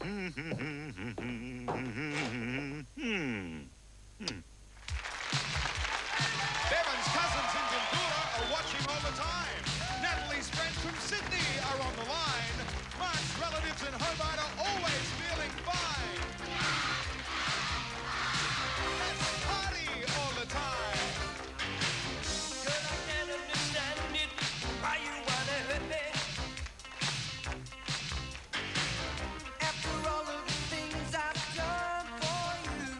Bevan's cousins in Dundura are watching all the time. Natalie's friends from Sydney are on the line. Mark's relatives in Hobart are always feeling fine. Let's party all the time. Girl, I can't understand it. Why you wanna hurt me? After all of the things I've done for you,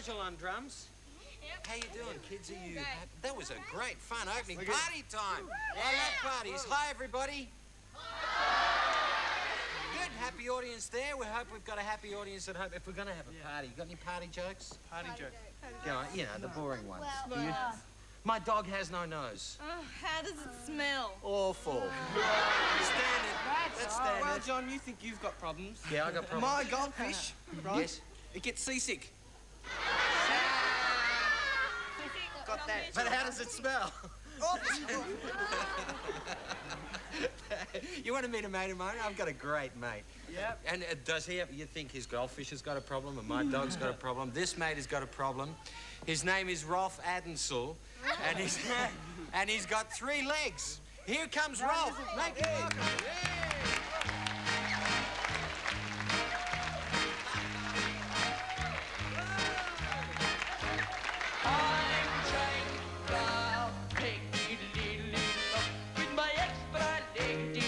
Nigel on drums. Yep. How you doing, kids? Are you? Great. That was a great fun opening. Party time. I love parties. Hi, everybody. Good, happy audience there. We hope we've got a happy audience at home. If we're going to have a party, you got any party jokes? Party joke. Go on, you know, the boring ones. Well, My dog has no nose. how does it smell? Awful. Standard. That's standard. Well, John, you think you've got problems. Yeah, I got problems. My goldfish, right? Yes. It gets seasick. Got that. But how does it smell? You want to meet a mate of mine? I've got a great mate. Yep. And does he have, you think his goldfish has got a problem and my dog's got a problem? This mate has got a problem. His name is Rolf Adensel, and he's got 3 legs. Here comes Rolf. Make it welcome. I'm trying to pick with my extra leg,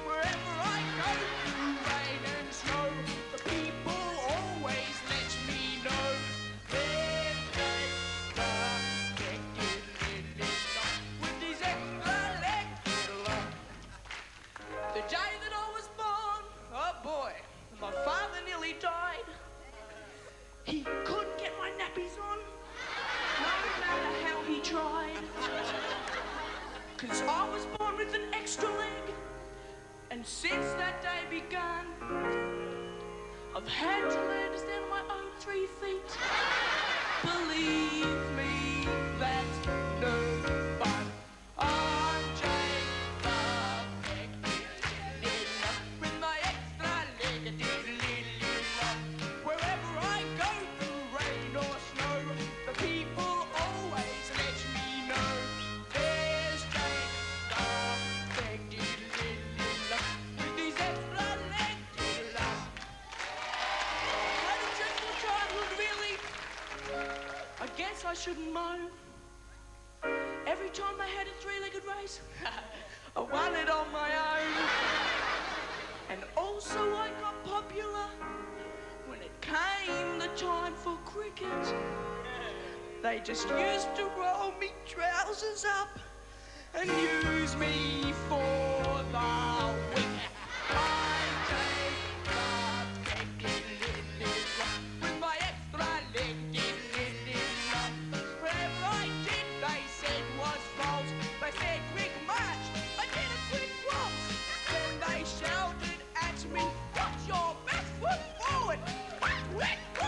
wherever I go, through rain and snow, the people always let me know. There's with these extra legs. The day that I was born, oh boy, my father nearly died. He couldn't get my nappies on, no matter how he tried. 'Cause I was born with an extra leg, and since that day begun, I've had to learn to stand on my own 3 feet. Believe me, that's no fun. I'm Jake with my extra leg. Wherever I go, through rain or snow, the people always let me know. There's Jake with his extra leg. Had a dreadful childhood, really. I guess I shouldn't moan. Every time I had a 3-legged race, I won it on my own. And also I got popular when it came the time for cricket. They just used to roll me trousers up and use me for the wicket. I take the with my extra leg. Whatever I did, they said was false. They said quick march, I did a quick waltz. Then they shouted at me, "What's your best foot forward? What? I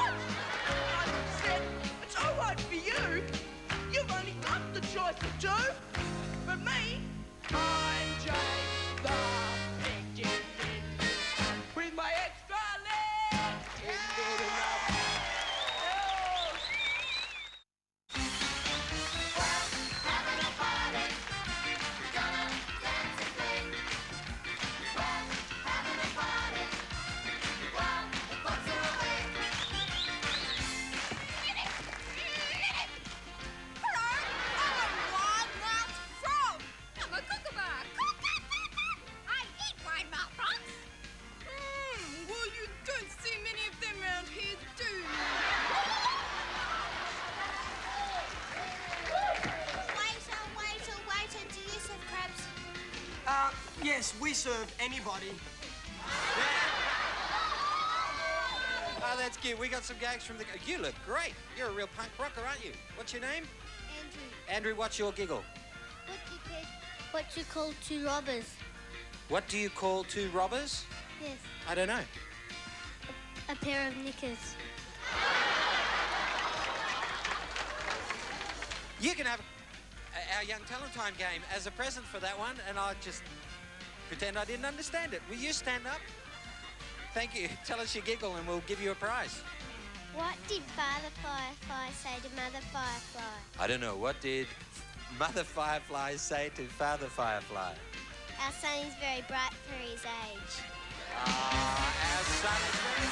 said, it's all right for you. You've only got the choice of 2. For me, I'm Jake the Pig. With my extra leg. Well, you don't see many of them around here, do you? Waiter, do you serve crabs? Yes, we serve anybody. Oh, that's cute. We got some gags from the... You look great. You're a real punk rocker, aren't you? What's your name? Andrew, Andrew, what's your giggle? what you call 2 robbers? What do you call 2 robbers? Yes, I don't know. a pair of knickers. You can have our Young Talent Time game as a present for that one, and I'll just pretend I didn't understand it. Will you stand up? Thank you. Tell us your giggle and we'll give you a prize. What did Father Firefly say to Mother Firefly? I don't know. What did Mother Firefly say to Father Firefly? Our son is very bright for his age. Our son is very...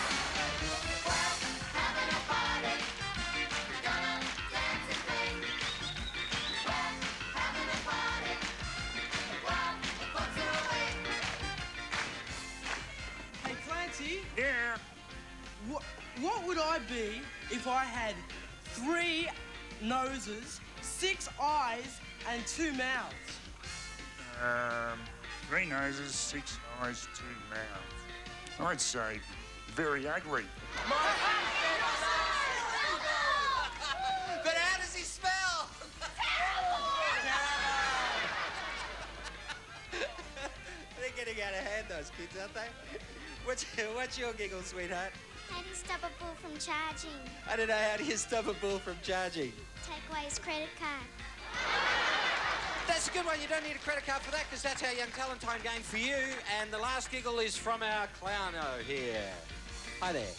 Hey, Clancy. Yeah. what would I be if I had 3 noses, 6 eyes, and 2 mouths? 3 noses, 6 eyes, 2 mouths. I'd say very ugly. But how does he smell? They're getting out of hand, those kids, aren't they? What's your giggle, sweetheart? How do you stop a bull from charging? I don't know, how do you stop a bull from charging? Take away his credit card. That's a good one. You don't need a credit card for that because that's our Young Talentine game for you. And the last giggle is from our clowno here. Hi there.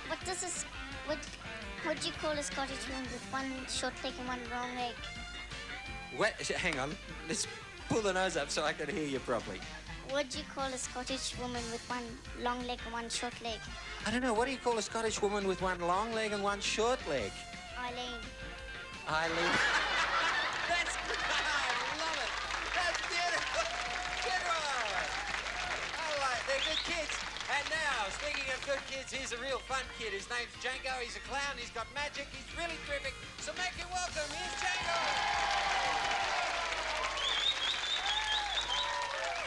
What does this... What do you call a Scottish woman with one short leg and one long leg? What? Hang on. Let's pull the nose up so I can hear you properly. What do you call a Scottish woman with one long leg and one short leg? I don't know. What do you call a Scottish woman with one long leg and one short leg? Eileen. Eileen. That's good. I love it. That's beautiful. Good one. They're good kids. And now, speaking of good kids, here's a real fun kid. His name's Django. He's a clown. He's got magic. He's really terrific. So make him welcome. Here's Django.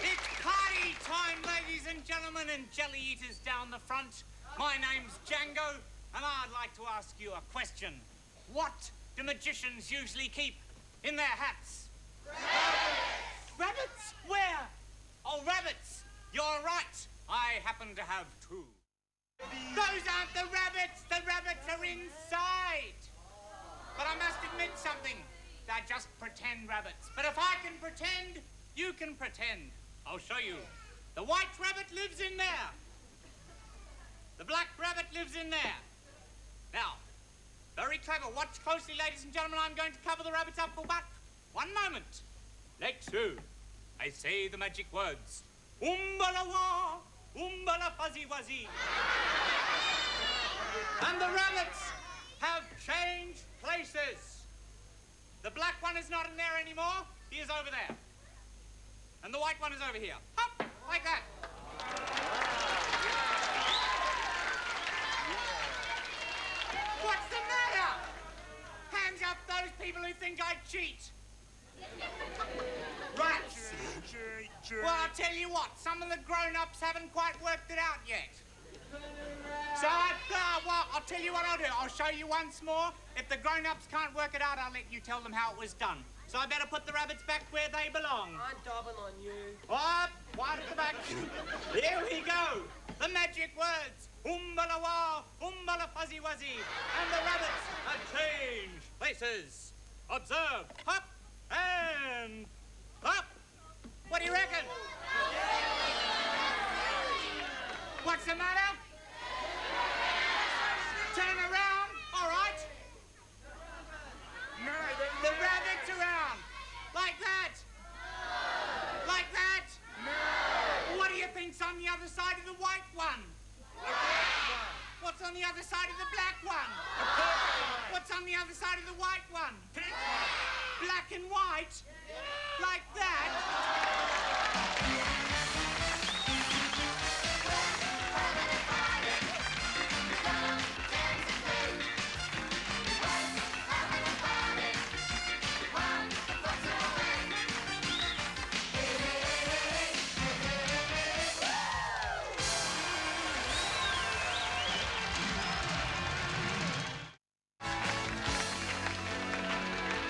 It's party time, ladies and gentlemen, and jelly eaters down the front. My name's Django, and I'd like to ask you a question. What do magicians usually keep in their hats? Rabbits! Rabbits? Where? Oh, rabbits! You're right. I happen to have 2. Those aren't the rabbits. The rabbits are inside. But I must admit something. They're just pretend rabbits. But if I can pretend, you can pretend. I'll show you. The white rabbit lives in there. The black rabbit lives in there. Now, very clever. Watch closely, ladies and gentlemen. I'm going to cover the rabbits up for but 1 moment. Like so. I say the magic words. Umbala-wah, umbala-fuzzy-wuzzy. And the rabbits have changed places. The black one is not in there anymore. He is over there. And the white one is over here. Hop, like that. What's the matter? Hands up those people who think I cheat. Rats. Well, I'll tell you what, some of the grown-ups haven't quite worked it out yet. So I'll tell you what I'll do. I'll show you once more. If the grown-ups can't work it out, I'll let you tell them how it was done. So I better put the rabbits back where they belong. I'm doubling on you. Up, right at the back. Here we go. The magic words. Umbala-wah, umbala-fuzzy-wuzzy. And the rabbits have changed places. Observe. Hop and hop. What do you reckon? What's the matter? Turn around. All right. No, The rabbit's around. Like that. Like that. No. What do you think's on the other side of the white one? What's on the other side of the black one? What's on the other side of the white one? Black and white? Like that?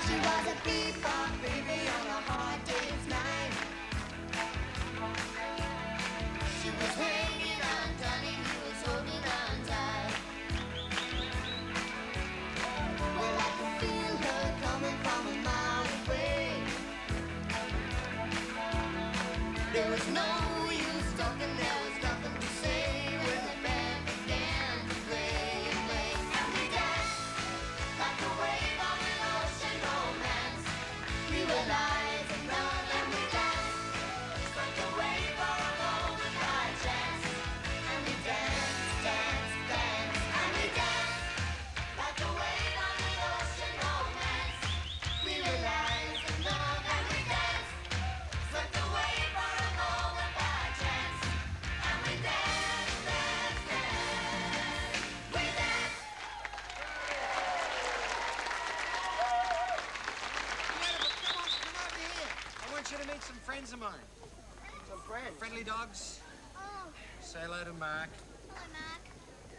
She was a bebop baby on a hard day's night. She was hanging on Johnny, he was holding on tight. Well, I could feel her coming from a mile away. There was no use talking, there was nothing to say when the band began to play and play. And we danced like a wave on an ocean romance. We were lies and love and we danced just like a wave or a moment by chance. And we danced, danced, danced. And we danced like a wave on an ocean romance. We were lies and love and we danced just like a wave or a moment by of mine. Some friends. Friendly dogs. Oh, Say hello to Mark. hello, Mark.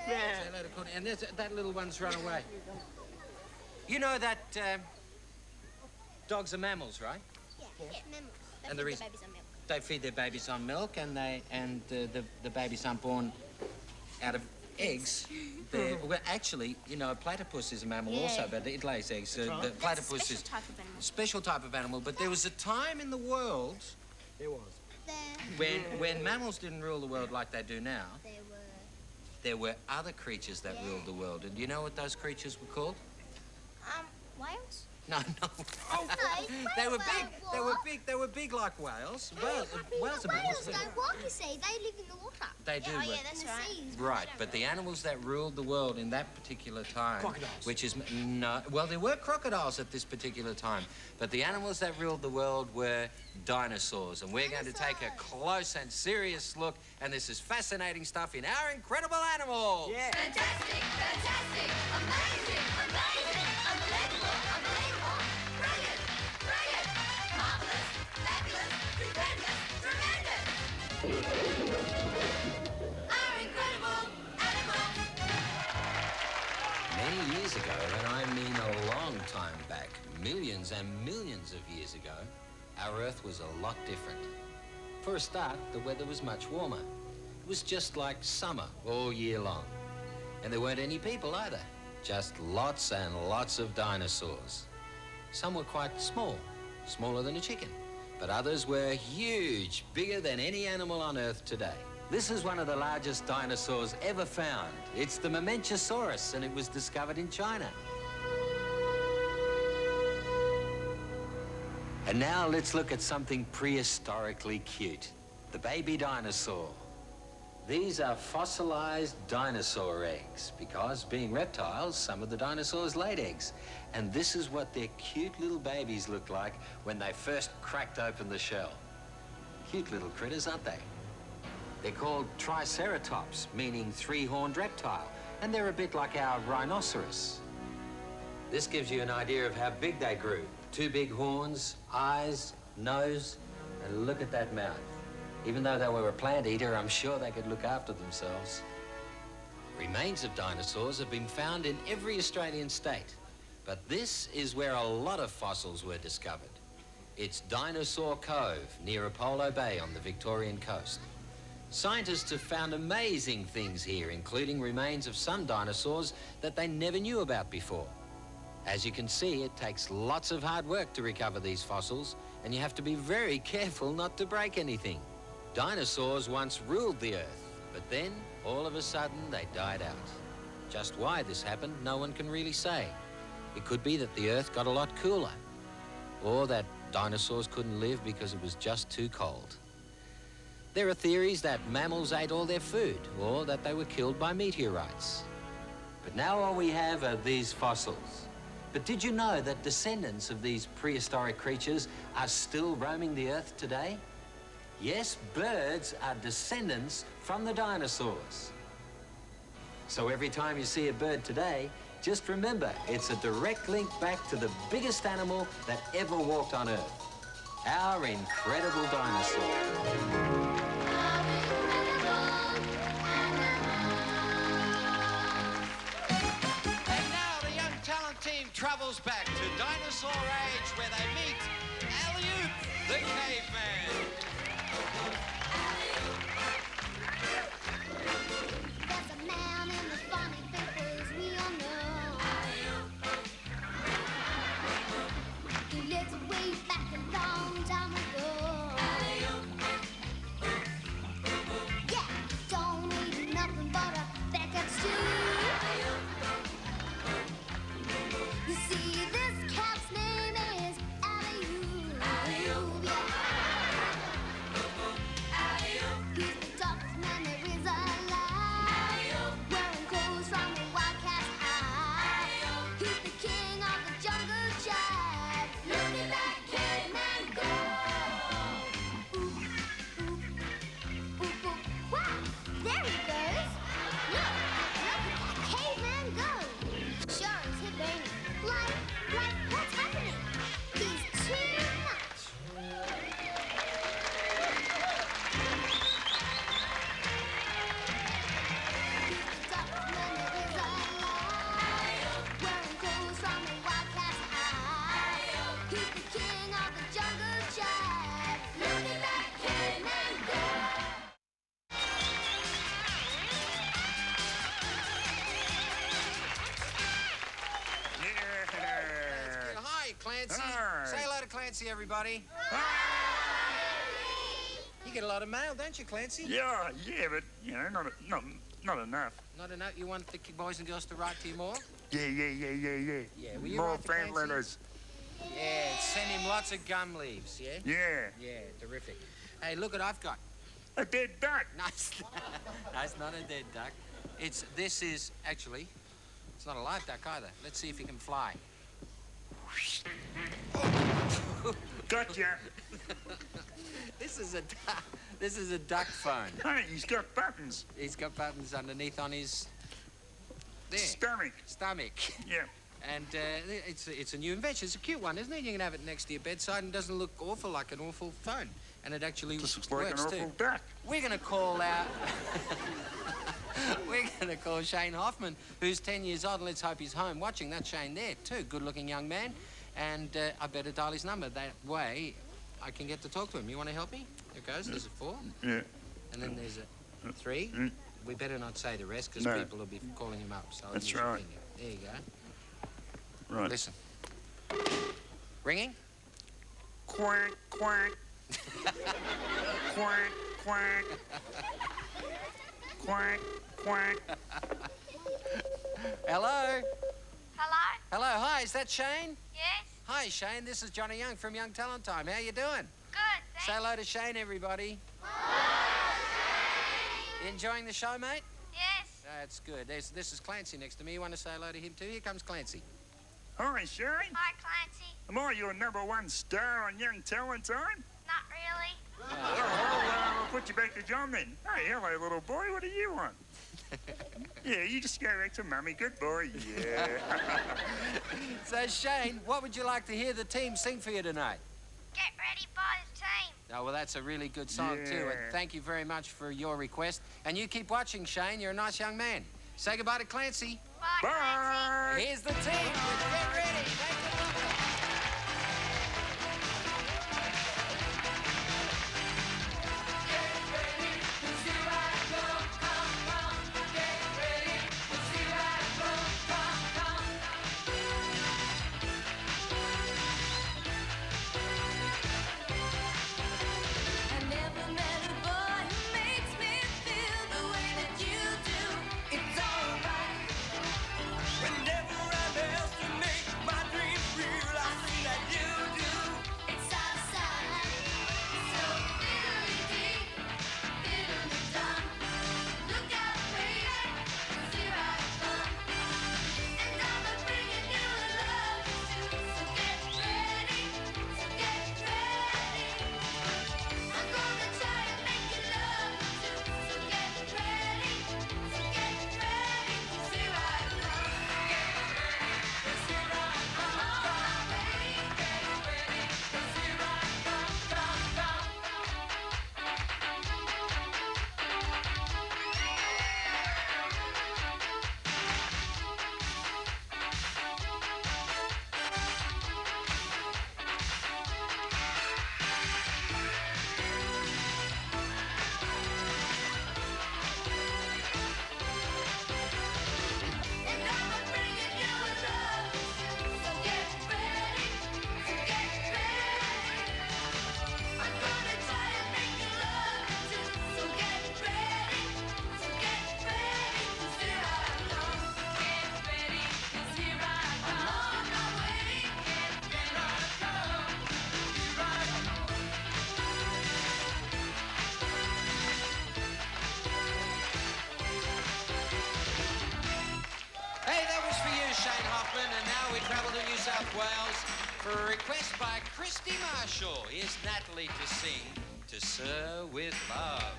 Yeah. Say hello to Courtney. And that little one's run away. You know that dogs are mammals, right? Yeah, mammals. They And feed the their reason- babies on milk. They feed their babies on milk, and the babies aren't born out of eggs. Well, actually, you know, a platypus is a mammal Yeah. also, but it lays eggs. So right. the That's a platypus special is type of animal. a special type of animal. But there was a time in the world There was. There when mammals didn't rule the world like they do now. were... There were other creatures that Yeah. ruled the world, and do you know what those creatures were called? Whales? No, no. No, They were whales big. don't They were walk. big. They were big like whales. Whales Whales are mammals. don't walk, you see. They live in the water. They do, Oh, but- yeah, that's right. Seas, Right, but the animals that ruled the world in that particular time, Crocodiles. which is no, well, there were crocodiles at this particular time, but the animals that ruled the world were dinosaurs, and we're going to take a close and serious look, and this is fascinating stuff in Our Incredible Animals. Yeah. Fantastic, fantastic, amazing, amazing, unbelievable, unbelievable, brilliant, brilliant, marvelous, fabulous, stupendous, tremendous. Our Incredible Animals. Many years ago, and I mean a long time back, millions and millions of years ago, our Earth was a lot different. For a start, the weather was much warmer. It was just like summer all year long. And there weren't any people either, just lots and lots of dinosaurs. Some were quite small, smaller than a chicken, but others were huge, bigger than any animal on Earth today. This is one of the largest dinosaurs ever found. It's the Mamenchisaurus, and it was discovered in China. And now let's look at something prehistorically cute, the baby dinosaur. These are fossilized dinosaur eggs because, being reptiles, some of the dinosaurs laid eggs. And this is what their cute little babies looked like when they first cracked open the shell. Cute little critters, aren't they? They're called Triceratops, meaning three-horned reptile, and they're a bit like our rhinoceros. This gives you an idea of how big they grew. 2 big horns, eyes, nose, and look at that mouth. Even though they were a plant eater, I'm sure they could look after themselves. Remains of dinosaurs have been found in every Australian state, but this is where a lot of fossils were discovered. It's Dinosaur Cove near Apollo Bay on the Victorian coast. Scientists have found amazing things here, including remains of some dinosaurs that they never knew about before. As you can see, it takes lots of hard work to recover these fossils, and you have to be very careful not to break anything. Dinosaurs once ruled the Earth, but then, all of a sudden, they died out. Just why this happened, no one can really say. It could be that the Earth got a lot cooler, or that dinosaurs couldn't live because it was just too cold. There are theories that mammals ate all their food, or that they were killed by meteorites. But now all we have are these fossils. But did you know that descendants of these prehistoric creatures are still roaming the Earth today? Yes, birds are descendants from the dinosaurs. So every time you see a bird today, just remember, it's a direct link back to the biggest animal that ever walked on Earth, our incredible dinosaur. And now the young talent team travels back to dinosaur age where they meet Alioop, the caveman. There's a man in the funny papers we all know. He lives way back a long time ago. Yeah, don't eat nothing but a bag of stew. You see, this cat's name is Alioop. Yeah. Clancy, everybody. You get a lot of mail, don't you, Clancy? Yeah, but, you know, not enough. Not enough? You want the boys and girls to write to you more? Yeah. Yeah, will you More write to fan Clancy? letters. Yeah, send him lots of gum leaves, yeah? Yeah. Yeah, terrific. Hey, look what I've got. A dead duck. No, it's not a dead duck. This is actually, it's not a live duck either. Let's see if he can fly. Gotcha. This is a duck phone. Hey, he's got buttons. He's got buttons underneath on his stomach. Yeah. And it's a new invention. It's a cute one, isn't it? You can have it next to your bedside and it doesn't look awful like an awful phone. And it actually This looks works like an awful too. duck. We're going to call out... We're going to call Shane Hoffman, who's 10 years old, and let's hope he's home watching. That's Shane there, too. Good-looking young man. And I better dial his number. That way, I can get to talk to him. You want to help me? There goes. There's a 4. Yeah. And then there's a 3. We better not say the rest, because No. people will be calling him up. So I'll That's use the right. finger. There you go. Right. Listen. Ringing? Quack, quack. Quack, quack. Quack, quack. Hello? Hello? Hello, hi, is that Shane? Yes? Hi, Shane, this is Johnny Young from Young Talent Time. How you doing? Good, Say hello to Shane, everybody. You enjoying the show, mate? Yes. That's good. This is Clancy next to me. You want to say hello to him, too? Here comes Clancy. Hi, Shane. Hi, Clancy. Am I your #1 star on Young Talent Time? Not really. I'll put you back to John then. Hey, hello, little boy. What do you want? Yeah, you just go back to Mummy. Good boy. Yeah. So, Shane, what would you like to hear the team sing for you tonight? Get ready by the team. Oh, well, that's a really good song, too. And Yeah. thank you very much for your request. And you keep watching, Shane. You're a nice young man. Say goodbye to Clancy. Bye, Clancy. Here's the team with Get Ready. Make it lovely. I never met a boy who makes me feel the way that you do. It's alright. Whenever I'm asked to make my dreams real, I see that you do. It's outside, so fiddly deep, fiddly dum. Look out, baby, 'cause here I come. And I'm bringing you a love too. So get ready, so get ready. I'm gonna try and make you love me too. So get ready, so get ready. 'Cause here I come. Get ready, 'cause here I come. On my way. Get ready, 'cause here I come. And I'm bringing you a love too. So get ready, so get ready. I'm gonna try and make you love me too. So get ready, so get ready. 'Cause here I come. Get ready, 'cause here I come. I'm on my way. Get ready, here I come. Here I come. Hey, that was for you, Shane Hoffman. And now we travel to New South Wales for a request by Christy Marshall. Here's Natalie to sing To Sir With Love.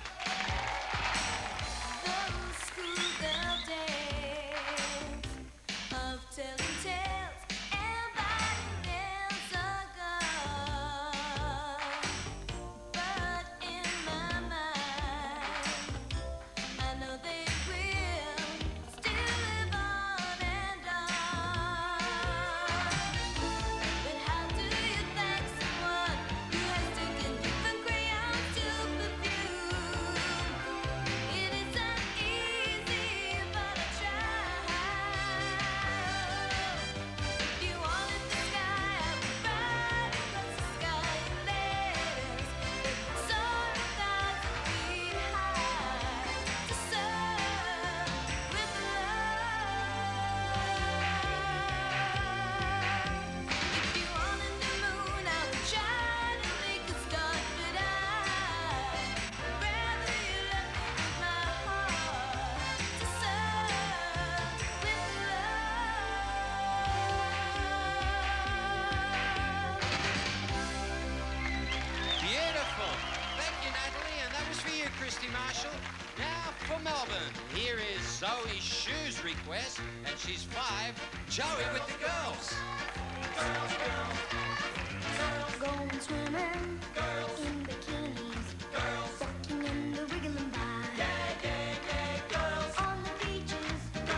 Those schoolgirl days of telling tales and biting nails ago. But in my mind, I know they will still live on and on. But how do you thank someone who has taken different crayons to perfuse? Marshall. Now for Melbourne, here is Zoe Shue's request, and she's 5, Joey with the girls. Going swimming in bikinis, walking in the wriggling vine. On the beaches, oh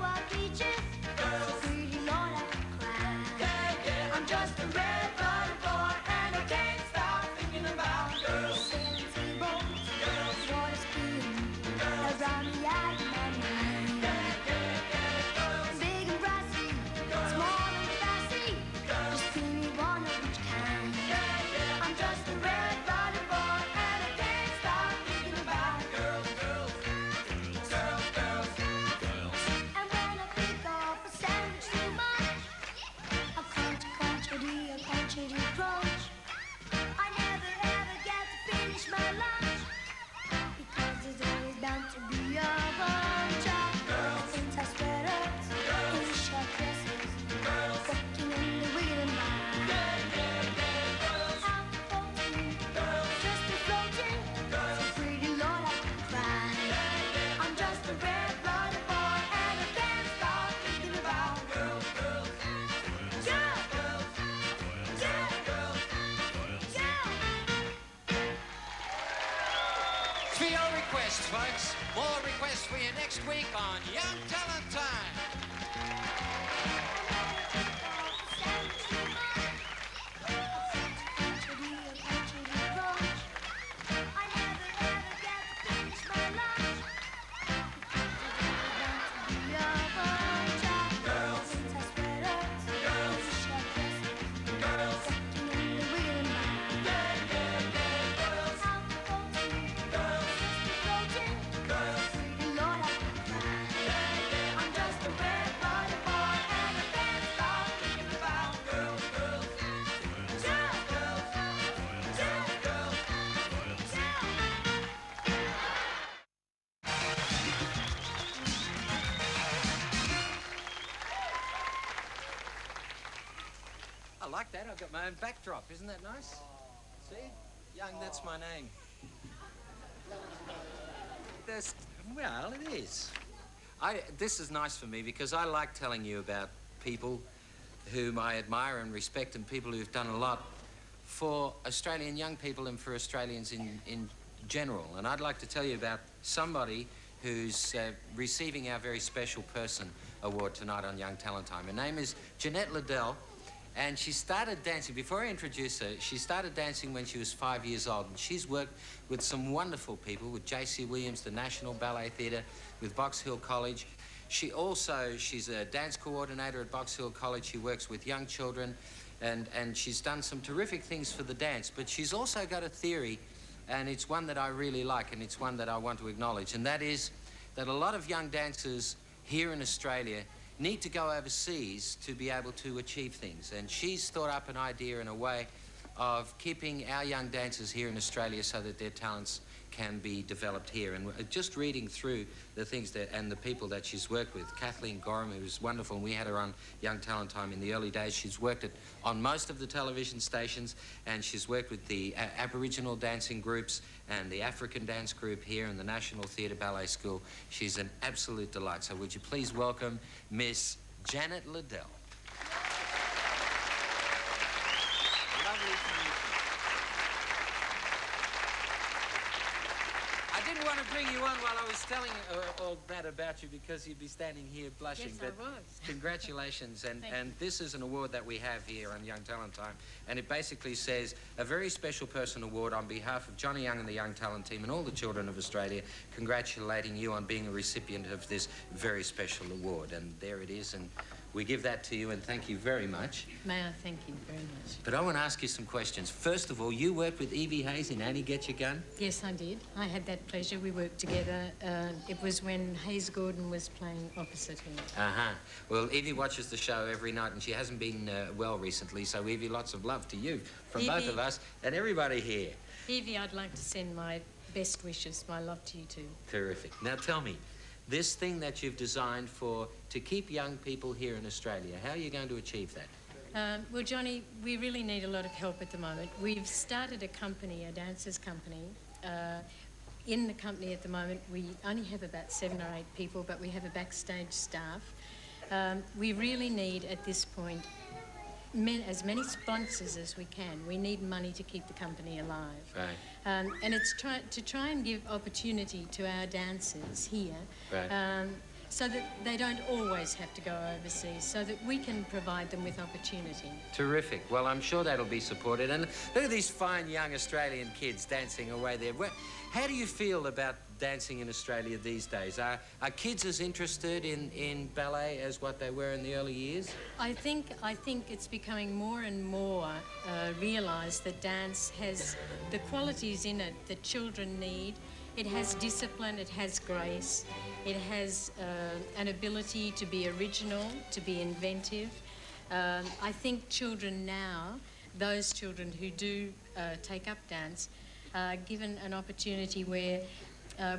our beaches, so pretty Lord I could cry. I'm just a red-blooded boy and I can't stop thinking about girls. Sailing sailboats, water skiing, around me out of my mind. Big and brassy, small and classy, just give me one of each kind. I'm just a red-blooded boy and I can't stop thinking about girls. And when I pick up a sandwich too much, I crunch, crunch, I never ever get to finish my lunch, because there's always bound to be a bunch of girls in tight sweaters, in short dresses, walking in the wheeling line. Out boating, just a floating, so pretty Lord I could cry. I'm just a red-blooded boy and I can't stop thinking about girls. It's for your requests, folks. More requests for you next week on Young Talent Time. I'm just a red-blooded boy and I can't stop thinking about girls. I like that. I've got my own backdrop. Isn't that nice? See? Young, that's my name. Well, it is. This is nice for me because I like telling you about people whom I admire and respect and people who've done a lot for Australian young people and for Australians in general. And I'd like to tell you about somebody who's receiving our very special person award tonight on Young Talent Time. Her name is Jeanette Liddell. And she started dancing, before I introduce her, she started dancing when she was 5 years old. And she's worked with some wonderful people, with J.C. Williams, the National Ballet Theatre, with Box Hill College. She's a dance coordinator at Box Hill College. She works with young children, and she's done some terrific things for the dance. But she's also got a theory, and it's one that I really like, and it's one that I want to acknowledge. And that is that a lot of young dancers here in Australia need to go overseas to be able to achieve things. And she's thought up an idea and a way of keeping our young dancers here in Australia so that their talents can be developed here. And just reading through the things and the people that she's worked with, Kathleen Gorham, who's wonderful, and we had her on Young Talent Time in the early days. She's worked on most of the television stations, and she's worked with the Aboriginal dancing groups and the African dance group here in the National Theatre Ballet School. She's an absolute delight. So would you please welcome Miss Janet Liddell. Lovely to meet you. I didn't want to bring you on while I was telling all that about you because you'd be standing here blushing. Yes, but I was. Congratulations. And this is an award that we have here on Young Talent Time. And it basically says, a very special person award on behalf of Johnny Young and the Young Talent Team and all the children of Australia, congratulating you on being a recipient of this very special award. And there it is. And we give that to you and thank you very much. May I thank you very much? But I want to ask you some questions. First of all, you worked with Evie Hayes in Annie Get Your Gun? Yes, I did. I had that pleasure. We worked together. It was when Hayes Gordon was playing opposite her. Uh-huh. Well, Evie watches the show every night and she hasn't been well recently, so Evie, lots of love to you from both of us and everybody here. Evie, I'd like to send my best wishes, my love to you too. Terrific. Now tell me, this thing that you've designed to keep young people here in Australia, how are you going to achieve that? Well, Johnny, we really need a lot of help at the moment. We've started a company, a dancers company, In the company at the moment, we only have about 7 or 8 people, but we have a backstage staff. We really need, at this point, as many sponsors as we can. We need money to keep the company alive. Right. And it's to try and give opportunity to our dancers here. Right. So that they don't always have to go overseas, so that we can provide them with opportunity. Terrific. Well, I'm sure that'll be supported. And look at these fine young Australian kids dancing away there. How do you feel about dancing in Australia these days? Are kids as interested in ballet as what they were in the early years? I think it's becoming more and more realised that dance has the qualities in it that children need. It has discipline, it has grace, it has an ability to be original, to be inventive. I think children now, those children who do take up dance, are given an opportunity where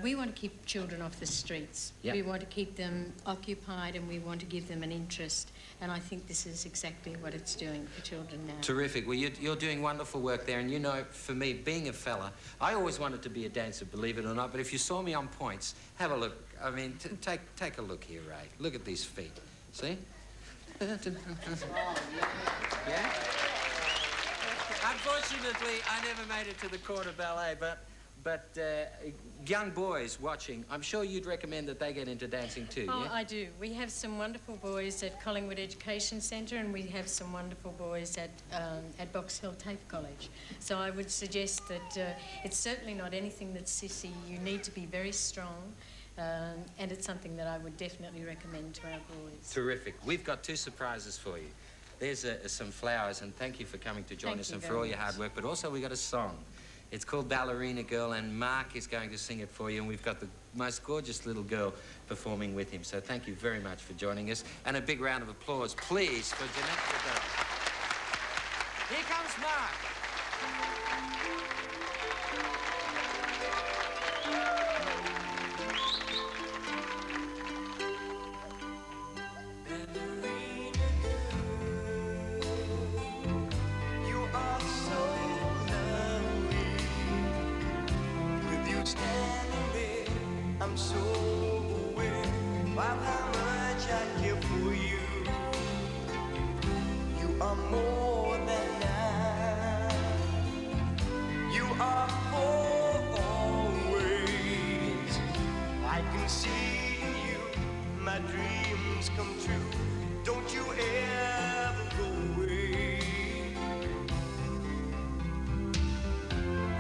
we want to keep children off the streets. Yep. We want to keep them occupied and we want to give them an interest. And I think this is exactly what it's doing for children now. Terrific. Well, you're doing wonderful work there. And you know, for me, being a fella, I always wanted to be a dancer, believe it or not. But if you saw me on points, have a look. I mean, take a look here, Ray. Look at these feet. See? Yeah? Unfortunately, I never made it to the court of ballet, but young boys watching, I'm sure you'd recommend that they get into dancing too, Oh, yeah? I do. We have some wonderful boys at Collingwood Education Centre and we have some wonderful boys at Box Hill TAFE College. So I would suggest that it's certainly not anything that's sissy. You need to be very strong and it's something that I would definitely recommend to our boys. Terrific. We've got 2 surprises for you. There's some flowers, and thank you for coming to join us and for all your hard work. But also, we got a song. It's called Ballerina Girl, and Mark is going to sing it for you, and we've got the most gorgeous little girl performing with him. So thank you very much for joining us. And a big round of applause, please, for Jeanette Riddell. Here comes Mark. I'm so aware of how much I care for you. You are more than enough. You are always. I can see in you my dreams come true. Don't you ever go away.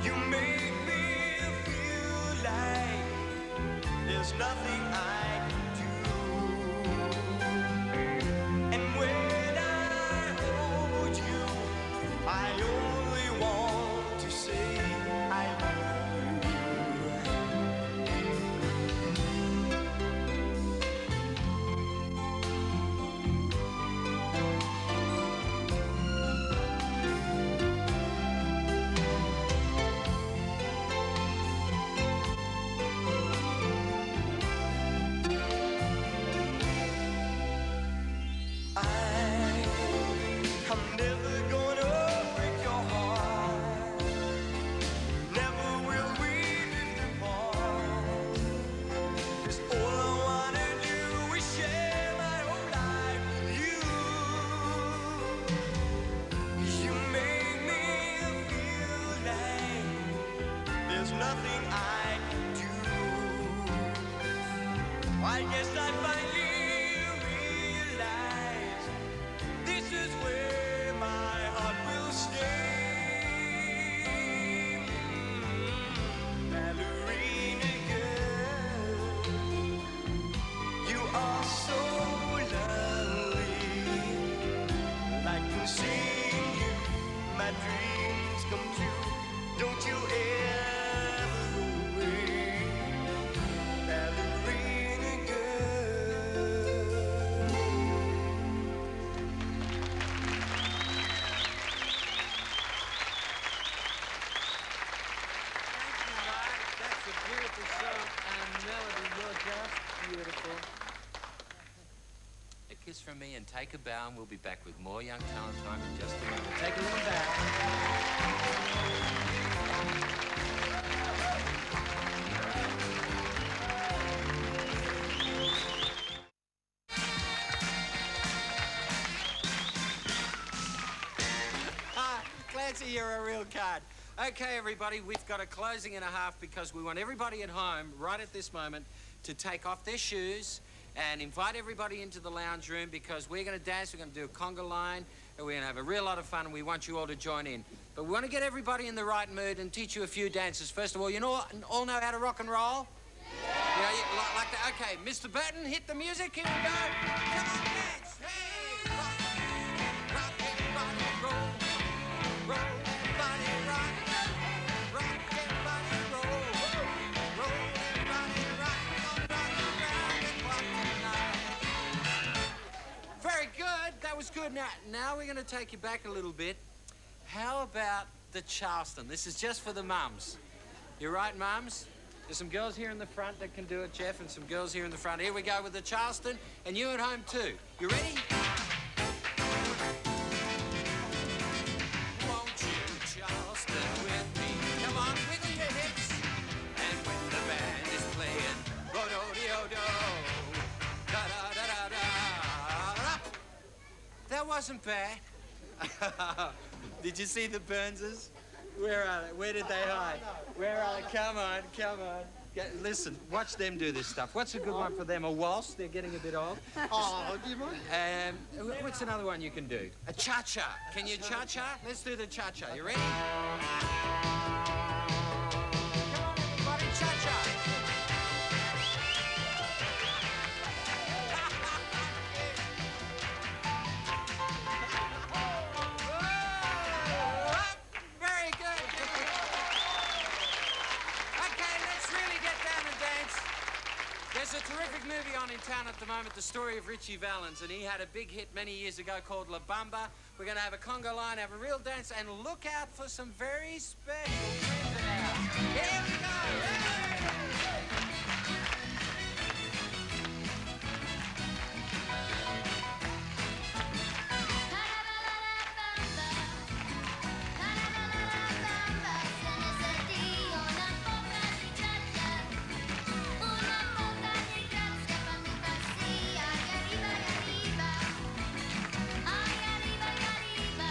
You make me feel like there's nothing I can do. And when I hold you, I only want to say I love you. I'm never gonna break your heart. Never will we drift apart. 'Cause all I wanna do is share my whole life with you. You make me feel like there's nothing I can do. I guess I finally realize this is where my heart will stay. Ballerina girl, you are so lovely. Like in seeing you, my dreams come true. Don't you ever go away. Ballerina girl. That's a beautiful song and melody. You're just beautiful. A kiss from me and take a bow, and we'll be back with more Young Talent Time in just a moment. Take a little bow. You're a real card. Okay, everybody, we've got a closing and a half because we want everybody at home, right at this moment, to take off their shoes and invite everybody into the lounge room because we're going to dance, we're going to do a conga line, and we're going to have a real lot of fun, and we want you all to join in. But we want to get everybody in the right mood and teach you a few dances. First of all, you all know how to rock and roll? Yeah, like that. Okay, Mr. Burton, hit the music. Here we go. Come on, dance. Hey, rock it, body, roll that body, rock that body, roll that body, rock around and rock tonight. Very good. That was good. Now we're going to take you back a little bit. How about the Charleston? This is just for the mums. You right, mums? There's some girls here in the front that can do it, Jeff, and some girls here in the front. Here we go with the Charleston, and you at home too. You ready? Won't you Charleston with me? Come on, wiggle your hips. And when the band is playing, ro-do-de-o-do, da-da-da-da-da. That wasn't bad. Did you see the Burnses? Where are they? Where did they hide? Where are they? Come on, come on. Listen, watch them do this stuff. What's a good one for them? A waltz? They're getting a bit old. Oh, do you mind? What's another one you can do? A cha-cha. Can you cha-cha? Let's do the cha-cha. You ready? Come on, everybody, cha-cha. There's a terrific movie on in town at the moment, the story of Ritchie Valens, and he had a big hit many years ago called La Bamba. We're going to have a conga line, have a real dance, and look out for some very special friends of ours. Here we go! Arriba, arriba, arriba,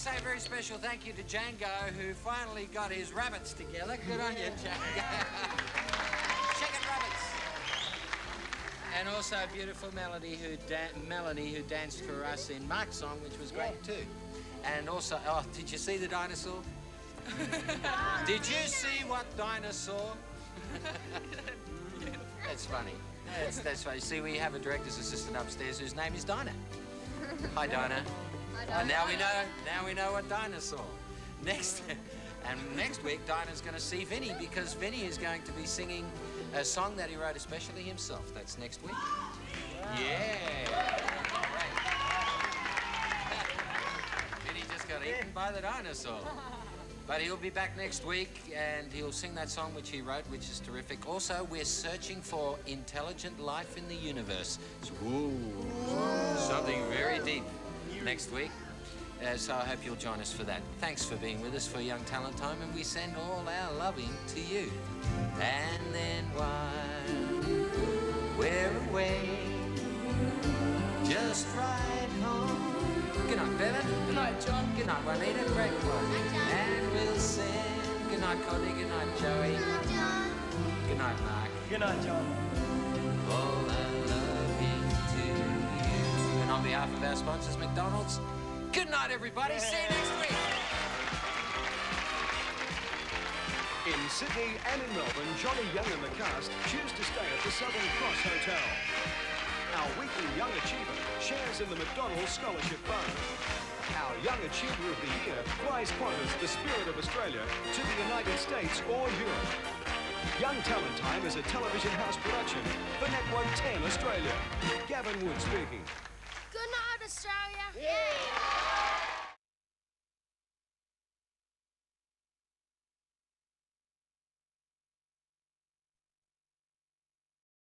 say a very special thank you to Django, who finally got his rabbits together. Good on you, Django. Chicken rabbits. And also beautiful Melanie, who danced for us in Mark's song, which was great too. And also, oh, did you see the dinosaur? Did you see what dinosaur? That's funny. That's funny. See, we have a director's assistant upstairs whose name is Dinah. Hi, Dinah. And now we know what dinosaur. Next week, Dinah's going to see Vinny, because Vinny is going to be singing a song that he wrote especially himself. That's next week. Yeah. Vinny just got eaten by the dinosaur. But he'll be back next week, and he'll sing that song which he wrote, which is terrific. Also, we're searching for intelligent life in the universe. So, something very deep next week. So I hope you'll join us for that. Thanks for being with us for Young Talent Time, and we send all our loving to you. And then while we're away, just ride home. Good night, Bevan. Good night, John. Good night, Juanita. Great play. And we'll sing. Good night, Cody. Good night, Joey. Good night, Mark. Good night, John. All our loving to you. And on behalf of our sponsors, McDonald's, good night, everybody. See you next week. In Sydney and in Melbourne, Johnny Young and the cast choose to stay at the Southern Cross Hotel. Our weekly Young Achiever shares in the McDonald's Scholarship Fund. Our Young Achiever of the Year flies Qantas, the Spirit of Australia, to the United States or Europe. Young Talent Time is a television house production for Network 10 Australia. Gavin Wood speaking. Good night, Australia. Yeah.